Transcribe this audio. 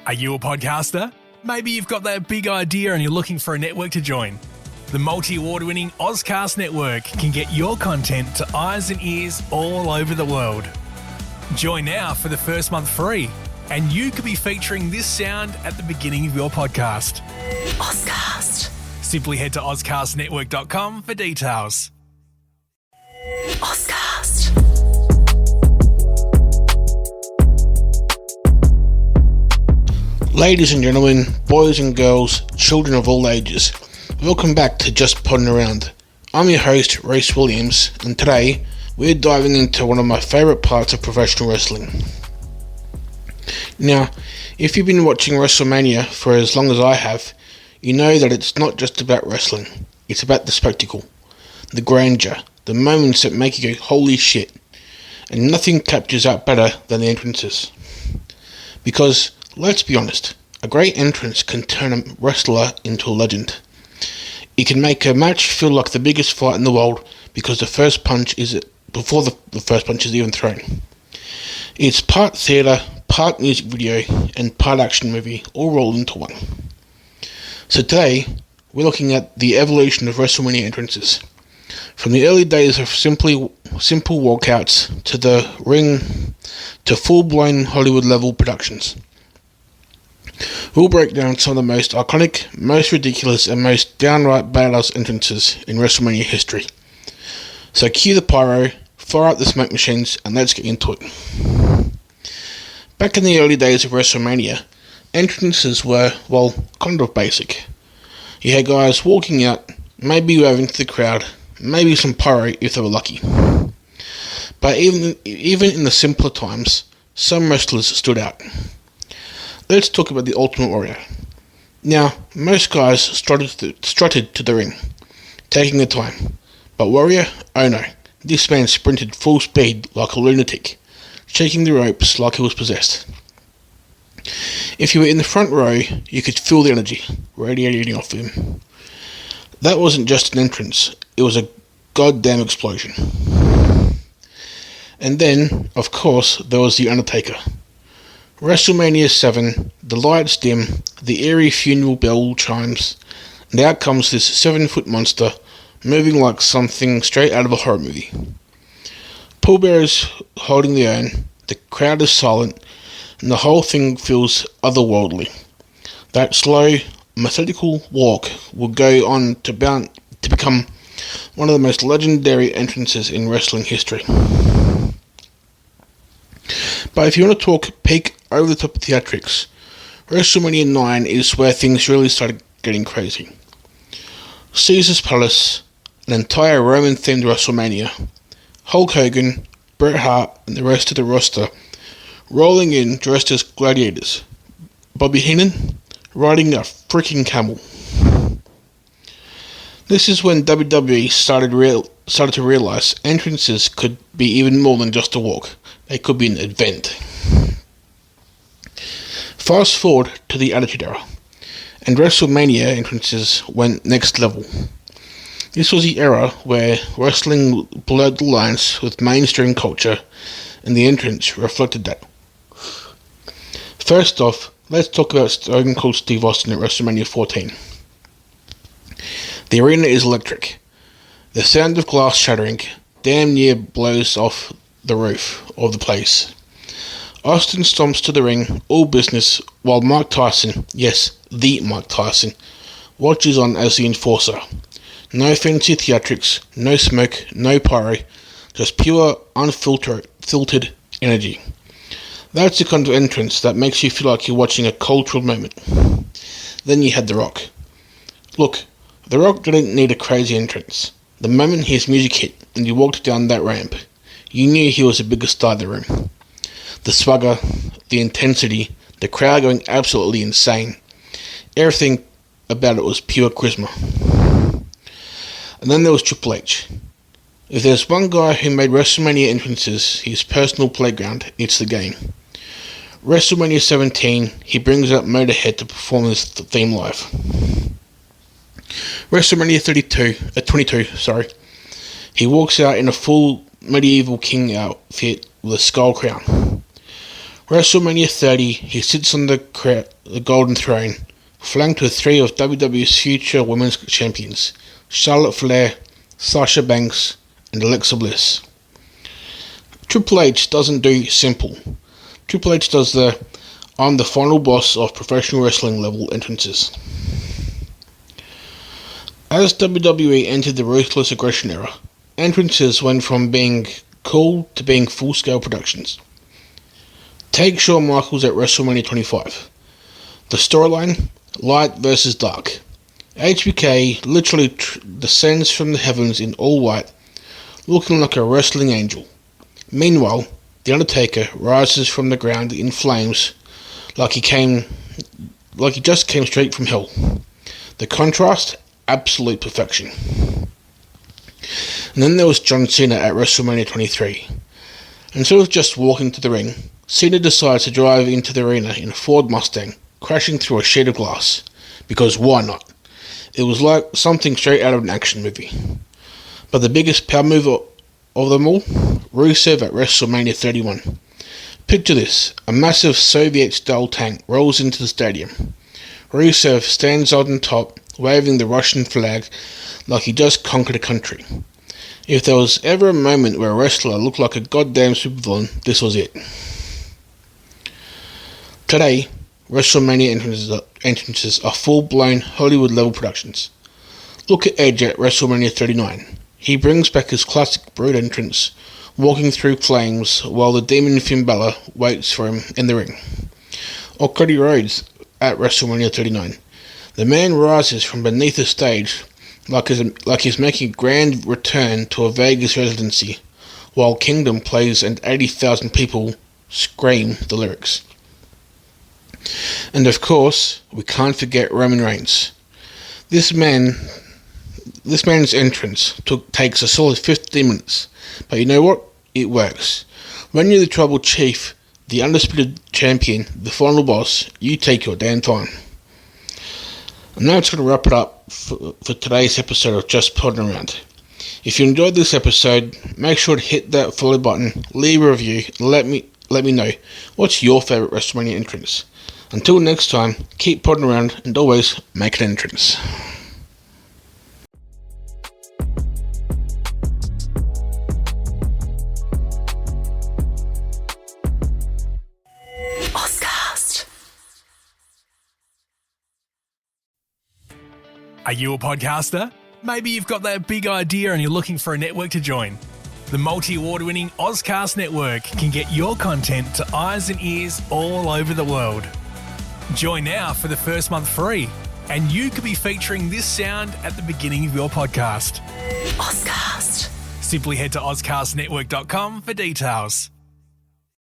Are you a podcaster? Maybe you've got that big idea and you're looking for a network to join. The multi-award-winning Ozcast Network can get your content to eyes and ears all over the world. Join now for the first month free, and you could be featuring this sound at the beginning of your podcast. Ozcast. Simply head to ozcastnetwork.com for details. Ozcast. Ladies and gentlemen, boys and girls, children of all ages, welcome back to Just Podding Around. I'm your host, Race Williams, and today we're diving into one of my favourite parts of professional wrestling. Now, if you've been watching WrestleMania for as long as I have, you know that it's not just about wrestling, it's about the spectacle, the grandeur, the moments that make you go, holy shit, and nothing captures that better than the entrances. Because, let's be honest, a great entrance can turn a wrestler into a legend. It can make a match feel like the biggest fight in the world because the first punch is before the first punch is even thrown. It's part theatre, part music video, and part action movie, all rolled into one. So today, we're looking at the evolution of WrestleMania entrances. From the early days of simple walkouts to the ring to full-blown Hollywood-level productions. We'll break down some of the most iconic, most ridiculous, and most downright badass entrances in WrestleMania history. So cue the pyro, fire up the smoke machines, and let's get into it. Back in the early days of WrestleMania, entrances were, well, kind of basic. You had guys walking out, maybe waving to the crowd, maybe some pyro if they were lucky. But even in the simpler times, some wrestlers stood out. Let's talk about the Ultimate Warrior. Now, most guys strutted to the ring, taking their time. But Warrior, oh no, this man sprinted full speed like a lunatic, shaking the ropes like he was possessed. If you were in the front row, you could feel the energy radiating off him. That wasn't just an entrance, it was a goddamn explosion. And then, of course, there was The Undertaker. WrestleMania 7, the lights dim, the eerie funeral bell chimes, and out comes this 7-foot monster, moving like something straight out of a horror movie. Pallbearers holding the urn, the crowd is silent, and the whole thing feels otherworldly. That slow, methodical walk will go on to become one of the most legendary entrances in wrestling history. But if you want to talk peak over-the-top theatrics, WrestleMania 9 is where things really started getting crazy. Caesar's Palace, an entire Roman-themed WrestleMania, Hulk Hogan, Bret Hart, and the rest of the roster rolling in dressed as gladiators. Bobby Heenan riding a freaking camel. This is when WWE started to realize entrances could be even more than just a walk. They could be an event. Fast forward to the Attitude Era, and WrestleMania entrances went next level. This was the era where wrestling blurred the lines with mainstream culture, and the entrance reflected that. First off, let's talk about Stone Cold Steve Austin at WrestleMania 14. The arena is electric. The sound of glass shattering damn near blows off the roof of the place. Austin stomps to the ring, all business, while Mike Tyson, yes, the Mike Tyson, watches on as the enforcer. No fancy theatrics, no smoke, no pyro, just pure, unfiltered energy. That's the kind of entrance that makes you feel like you're watching a cultural moment. Then you had The Rock. Look, The Rock didn't need a crazy entrance. The moment his music hit and he walked down that ramp, you knew he was the biggest star in the room. The swagger, the intensity, the crowd going absolutely insane. Everything about it was pure charisma. And then there was Triple H. If there's one guy who made WrestleMania entrances his personal playground, it's the game. WrestleMania 17, he brings out Motorhead to perform his theme live. WrestleMania 22, he walks out in a full medieval king outfit with a skull crown. WrestleMania 30, he sits on the golden throne, flanked with three of WWE's future women's champions, Charlotte Flair, Sasha Banks, and Alexa Bliss. Triple H doesn't do simple. Triple H does the "I'm the final boss of professional wrestling" level entrances. As WWE entered the ruthless aggression era, entrances went from being cool to being full-scale productions. Take Shawn Michaels at WrestleMania 25. The storyline: light versus dark. HBK literally descends from the heavens in all white, looking like a wrestling angel. Meanwhile, The Undertaker rises from the ground in flames like he just came straight from hell. The contrast: absolute perfection. And then there was John Cena at WrestleMania 23. Instead of just walking to the ring, Cena decides to drive into the arena in a Ford Mustang, crashing through a sheet of glass. Because why not? It was like something straight out of an action movie. But the biggest power move of them all? Rusev at WrestleMania 31. Picture this: a massive Soviet-style tank rolls into the stadium. Rusev stands on top, waving the Russian flag like he just conquered a country. If there was ever a moment where a wrestler looked like a goddamn supervillain, this was it. Today, WrestleMania entrances are full-blown Hollywood-level productions. Look at Edge at WrestleMania 39. He brings back his classic Brood entrance, walking through flames while the demon Finn Balor waits for him in the ring. Or Cody Rhodes at WrestleMania 39. The man rises from beneath the stage like he's making a grand return to a Vegas residency, while Kingdom plays and 80,000 people scream the lyrics. And of course, we can't forget Roman Reigns. This man's entrance takes a solid 15 minutes, but you know what? It works. When you're the Tribal Chief, the undisputed champion, the final boss, you take your damn time. And now it's going to wrap it up for today's episode of Just Podding Around. If you enjoyed this episode, make sure to hit that follow button, leave a review, and let me know what's your favourite WrestleMania entrance. Until next time, keep podding around and always make an entrance. Are you a podcaster? Maybe you've got that big idea and you're looking for a network to join. The multi-award-winning Ozcast Network can get your content to eyes and ears all over the world. Join now for the first month free, and you could be featuring this sound at the beginning of your podcast. Ozcast. Simply head to ozcastnetwork.com for details.